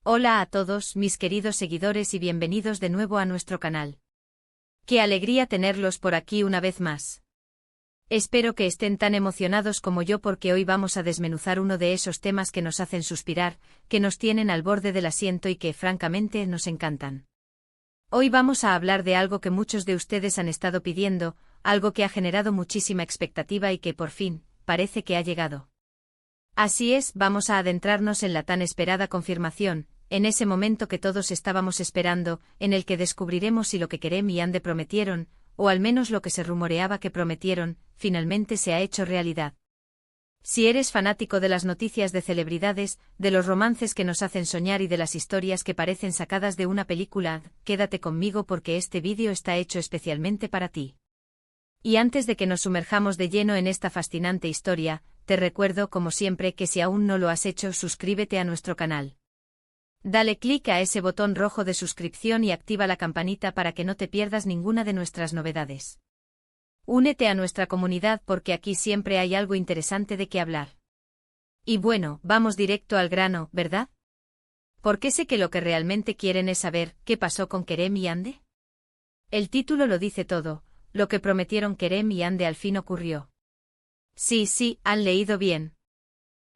Hola a todos mis queridos seguidores y bienvenidos de nuevo a nuestro canal. Qué alegría tenerlos por aquí una vez más. Espero que estén tan emocionados como yo porque hoy vamos a desmenuzar uno de esos temas que nos hacen suspirar, que nos tienen al borde del asiento y que francamente nos encantan. Hoy vamos a hablar de algo que muchos de ustedes han estado pidiendo, algo que ha generado muchísima expectativa y que por fin, parece que ha llegado. Así es, vamos a adentrarnos en la tan esperada confirmación, en ese momento que todos estábamos esperando, en el que descubriremos si lo que Kerem y Yandhi prometieron, o al menos lo que se rumoreaba que prometieron, finalmente se ha hecho realidad. Si eres fanático de las noticias de celebridades, de los romances que nos hacen soñar y de las historias que parecen sacadas de una película, quédate conmigo porque este vídeo está hecho especialmente para ti. Y antes de que nos sumerjamos de lleno en esta fascinante historia, te recuerdo como siempre que si aún no lo has hecho, suscríbete a nuestro canal. Dale clic a ese botón rojo de suscripción y activa la campanita para que no te pierdas ninguna de nuestras novedades. Únete a nuestra comunidad porque aquí siempre hay algo interesante de qué hablar. Y bueno, vamos directo al grano, ¿verdad? Porque sé que lo que realmente quieren es saber qué pasó con Kerem y Yandhi. El título lo dice todo, lo que prometieron Kerem y Yandhi al fin ocurrió. Sí, han leído bien.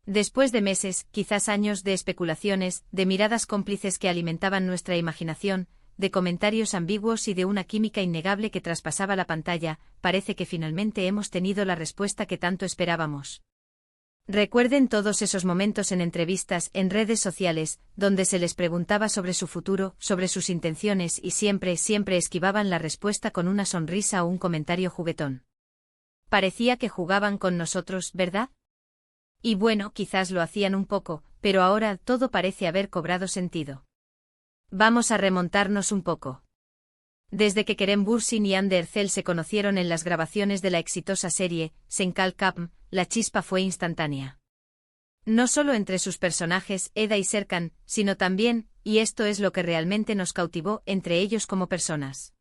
Después de meses, quizás años de especulaciones, de miradas cómplices que alimentaban nuestra imaginación, de comentarios ambiguos y de una química innegable que traspasaba la pantalla, parece que finalmente hemos tenido la respuesta que tanto esperábamos. Recuerden todos esos momentos en entrevistas, en redes sociales, donde se les preguntaba sobre su futuro, sobre sus intenciones y siempre esquivaban la respuesta con una sonrisa o un comentario juguetón. Parecía que jugaban con nosotros, ¿verdad? Y bueno, quizás lo hacían un poco, pero ahora todo parece haber cobrado sentido. Vamos a remontarnos un poco. Desde que Kerem Bürsin y Hande Erçel se conocieron en las grabaciones de la exitosa serie Senkal Kapm, la chispa fue instantánea. No solo entre sus personajes, Eda y Serkan, sino también, y esto es lo que realmente nos cautivó, entre ellos como personas.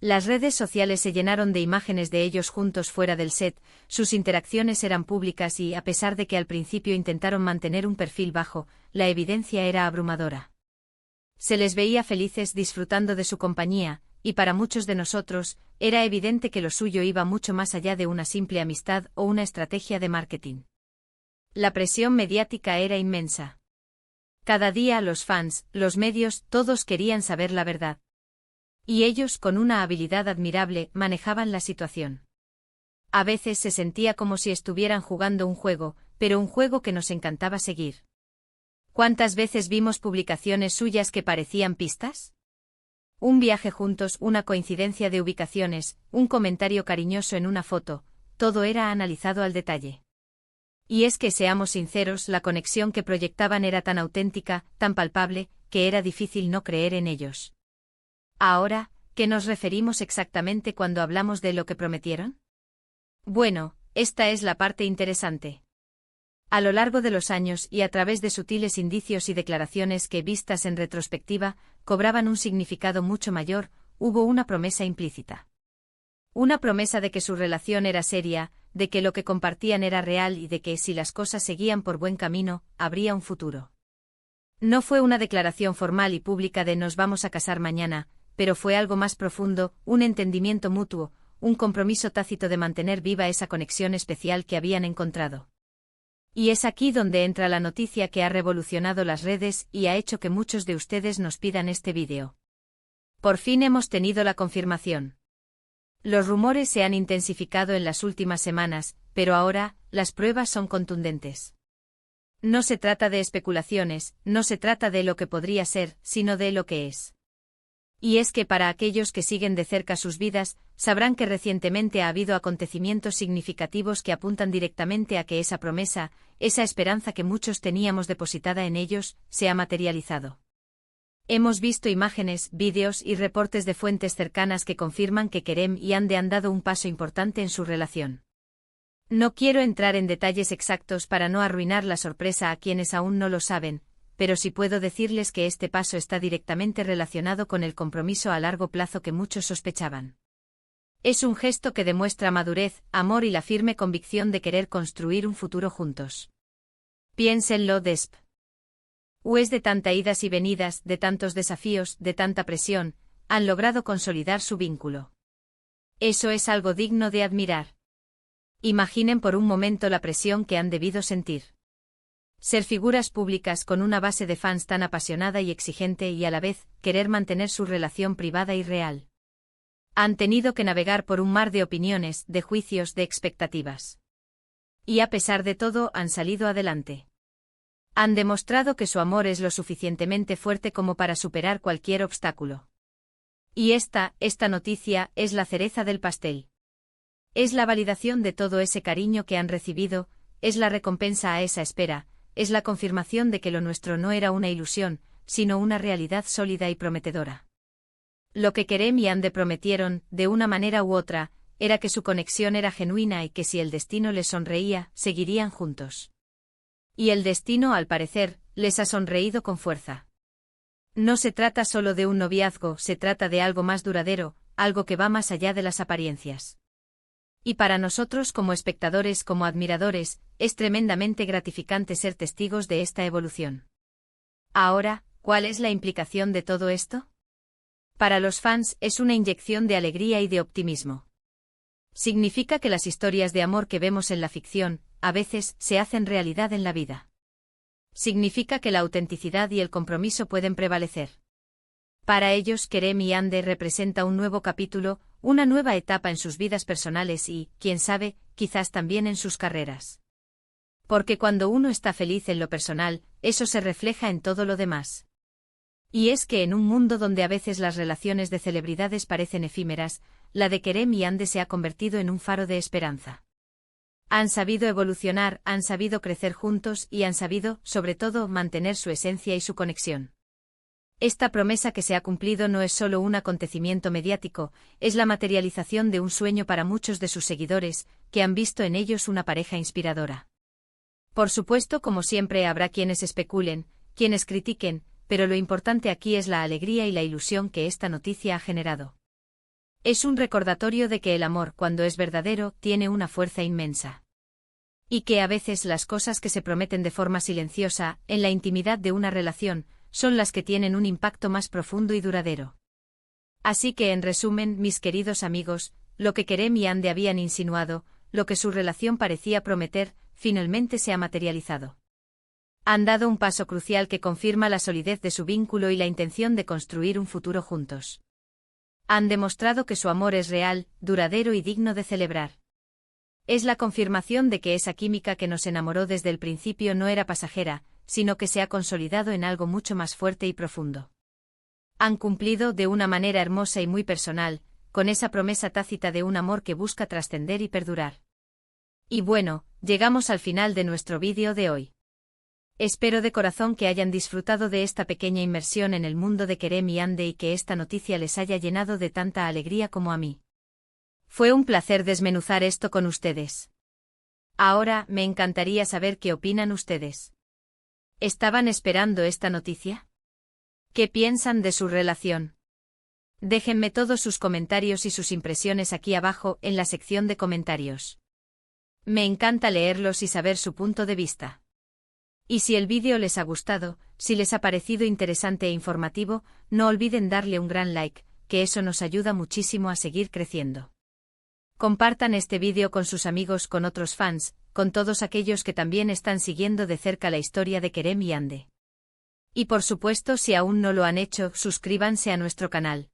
Las redes sociales se llenaron de imágenes de ellos juntos fuera del set, sus interacciones eran públicas y, a pesar de que al principio intentaron mantener un perfil bajo, la evidencia era abrumadora. Se les veía felices disfrutando de su compañía, y para muchos de nosotros, era evidente que lo suyo iba mucho más allá de una simple amistad o una estrategia de marketing. La presión mediática era inmensa. Cada día los fans, los medios, todos querían saber la verdad. Y ellos, con una habilidad admirable, manejaban la situación. A veces se sentía como si estuvieran jugando un juego, pero un juego que nos encantaba seguir. ¿Cuántas veces vimos publicaciones suyas que parecían pistas? Un viaje juntos, una coincidencia de ubicaciones, un comentario cariñoso en una foto, todo era analizado al detalle. Y es que seamos sinceros, la conexión que proyectaban era tan auténtica, tan palpable, que era difícil no creer en ellos. Ahora, ¿qué nos referimos exactamente cuando hablamos de lo que prometieron? Bueno, esta es la parte interesante. A lo largo de los años y a través de sutiles indicios y declaraciones que, vistas en retrospectiva, cobraban un significado mucho mayor, hubo una promesa implícita. Una promesa de que su relación era seria, de que lo que compartían era real y de que, si las cosas seguían por buen camino, habría un futuro. No fue una declaración formal y pública de nos vamos a casar mañana, pero fue algo más profundo, un entendimiento mutuo, un compromiso tácito de mantener viva esa conexión especial que habían encontrado. Y es aquí donde entra la noticia que ha revolucionado las redes y ha hecho que muchos de ustedes nos pidan este vídeo. Por fin hemos tenido la confirmación. Los rumores se han intensificado en las últimas semanas, pero ahora, las pruebas son contundentes. No se trata de especulaciones, no se trata de lo que podría ser, sino de lo que es. Y es que para aquellos que siguen de cerca sus vidas, sabrán que recientemente ha habido acontecimientos significativos que apuntan directamente a que esa promesa, esa esperanza que muchos teníamos depositada en ellos, se ha materializado. Hemos visto imágenes, vídeos y reportes de fuentes cercanas que confirman que Kerem y Hande han dado un paso importante en su relación. No quiero entrar en detalles exactos para no arruinar la sorpresa a quienes aún no lo saben, pero sí puedo decirles que este paso está directamente relacionado con el compromiso a largo plazo que muchos sospechaban. Es un gesto que demuestra madurez, amor y la firme convicción de querer construir un futuro juntos. Piénsenlo, Desp. De tanta idas y venidas, de tantos desafíos, de tanta presión, han logrado consolidar su vínculo. Eso es algo digno de admirar. Imaginen por un momento la presión que han debido sentir. Ser figuras públicas con una base de fans tan apasionada y exigente y a la vez querer mantener su relación privada y real. Han tenido que navegar por un mar de opiniones, de juicios, de expectativas. Y a pesar de todo han salido adelante. Han demostrado que su amor es lo suficientemente fuerte como para superar cualquier obstáculo. Y esta noticia es la cereza del pastel. Es la validación de todo ese cariño que han recibido, es la recompensa a esa espera, es la confirmación de que lo nuestro no era una ilusión, sino una realidad sólida y prometedora. Lo que Kerem y Hande prometieron, de una manera u otra, era que su conexión era genuina y que si el destino les sonreía, seguirían juntos. Y el destino, al parecer, les ha sonreído con fuerza. No se trata solo de un noviazgo, se trata de algo más duradero, algo que va más allá de las apariencias. Y para nosotros como espectadores, como admiradores, es tremendamente gratificante ser testigos de esta evolución. Ahora, ¿cuál es la implicación de todo esto? Para los fans es una inyección de alegría y de optimismo. Significa que las historias de amor que vemos en la ficción, a veces, se hacen realidad en la vida. Significa que la autenticidad y el compromiso pueden prevalecer. Para ellos, Kerem y Hande representa un nuevo capítulo, una nueva etapa en sus vidas personales y, quién sabe, quizás también en sus carreras. Porque cuando uno está feliz en lo personal, eso se refleja en todo lo demás. Y es que en un mundo donde a veces las relaciones de celebridades parecen efímeras, la de Kerem y Hande se ha convertido en un faro de esperanza. Han sabido evolucionar, han sabido crecer juntos y han sabido, sobre todo, mantener su esencia y su conexión. Esta promesa que se ha cumplido no es solo un acontecimiento mediático, es la materialización de un sueño para muchos de sus seguidores, que han visto en ellos una pareja inspiradora. Por supuesto, como siempre, habrá quienes especulen, quienes critiquen, pero lo importante aquí es la alegría y la ilusión que esta noticia ha generado. Es un recordatorio de que el amor, cuando es verdadero, tiene una fuerza inmensa. Y que a veces las cosas que se prometen de forma silenciosa, en la intimidad de una relación, son las que tienen un impacto más profundo y duradero. Así que en resumen, mis queridos amigos, lo que Kerem y Hande habían insinuado, lo que su relación parecía prometer, finalmente se ha materializado. Han dado un paso crucial que confirma la solidez de su vínculo y la intención de construir un futuro juntos. Han demostrado que su amor es real, duradero y digno de celebrar. Es la confirmación de que esa química que nos enamoró desde el principio no era pasajera, sino que se ha consolidado en algo mucho más fuerte y profundo. Han cumplido de una manera hermosa y muy personal, con esa promesa tácita de un amor que busca trascender y perdurar. Y bueno, llegamos al final de nuestro vídeo de hoy. Espero de corazón que hayan disfrutado de esta pequeña inmersión en el mundo de Kerem y Hande y que esta noticia les haya llenado de tanta alegría como a mí. Fue un placer desmenuzar esto con ustedes. Ahora, me encantaría saber qué opinan ustedes. ¿Estaban esperando esta noticia? ¿Qué piensan de su relación? Déjenme todos sus comentarios y sus impresiones aquí abajo en la sección de comentarios. Me encanta leerlos y saber su punto de vista. Y si el vídeo les ha gustado, si les ha parecido interesante e informativo, no olviden darle un gran like, que eso nos ayuda muchísimo a seguir creciendo. Compartan este vídeo con sus amigos, con otros fans, con todos aquellos que también están siguiendo de cerca la historia de Kerem y Hande. Y por supuesto, si aún no lo han hecho, suscríbanse a nuestro canal.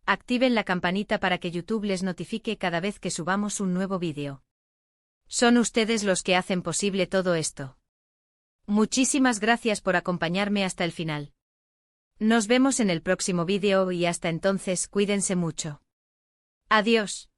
Activen la campanita para que YouTube les notifique cada vez que subamos un nuevo vídeo. Son ustedes los que hacen posible todo esto. Muchísimas gracias por acompañarme hasta el final. Nos vemos en el próximo vídeo y hasta entonces cuídense mucho. Adiós.